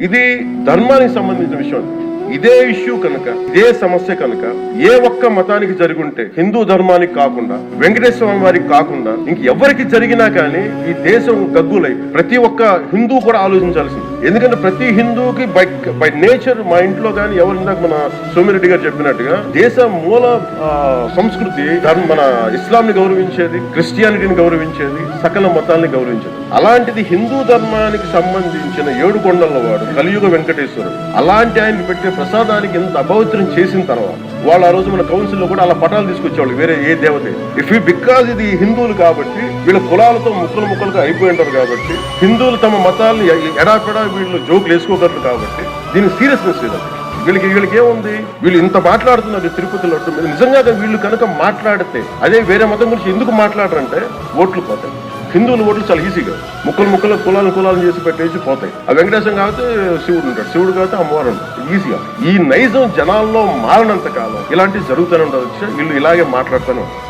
ఇది ధర్మానికి సంబంధించిన విషయం. ఇదే ఇష్యూ కనుక, ఇదే సమస్య కనుక ఏ ఒక్క మతానికి జరుగుంటే, హిందూ ధర్మానికి కాకుండా, వెంకటేశ్వర స్వామి వారికి కాకుండా ఇంకెవరికి జరిగినా కానీ ఈ దేశం గగ్గులై ప్రతి ఒక్క హిందూ కూడా ఆలోచించాల్సింది. ఎందుకంటే ప్రతి హిందూకి బై నేచర్, మా ఇంట్లో కానీ ఎవరు, ఇందాక మన సోమిరెడ్డి గారు చెప్పినట్టుగా దేశ మూల సంస్కృతి మన ఇస్లాంని గౌరవించేది, క్రిస్టియానిటీని గౌరవించేది, సకల మతాల్ని గౌరవించేది. అలాంటిది హిందూ ధర్మానికి సంబంధించిన 7 కొండల వాడు కలియుగ వెంకటేశ్వరుడు, అలాంటి ఆయన పెట్టే ప్రసాదానికి ఎంత అపవిత్రం చేసిన తర్వాత వాళ్ళు ఆ రోజు మన కౌన్సిల్లో కూడా అలా పటాలు తీసుకొచ్చేవాళ్ళు, వేరే ఏ దేవత. బికాజ్ ఇది హిందువులు కాబట్టి, వీళ్ళ కులాలతో ముక్కలుగా అయిపోయి ఉంటారు కాబట్టి, హిందువులు తమ మతాలను ఎడాపెడా వీళ్ళు జోకులు వేసుకోగలరు కాబట్టి దీని సీరియస్నెస్ లేదు. వీళ్ళకి ఏముంది, వీళ్ళు ఇంత మాట్లాడుతున్నారు తిరుపతి లడ్డు మీద. నిజంగా వీళ్ళు కనుక మాట్లాడితే, అదే వేరే మతం గురించి ఎందుకు మాట్లాడరంటే ఓట్లు పోతాయి. హిందువుల ఓట్లు చాలా ఈజీగా ముక్కలు కులాలను చేసి పెట్టేసి పోతాయి. ఆ వెంకటేశ్వరం కాబట్టి శివుడు ఉంటాడు, శివుడు కాబట్టి అమ్మవారు ఉంటాడు, ఈజీగా. ఈ నైజం జనాల్లో మారినంత కాలం ఇలాంటివి జరుగుతూనే ఉంటుంది. వీళ్ళు ఇలాగే మాట్లాడుతూనే ఉంటారు.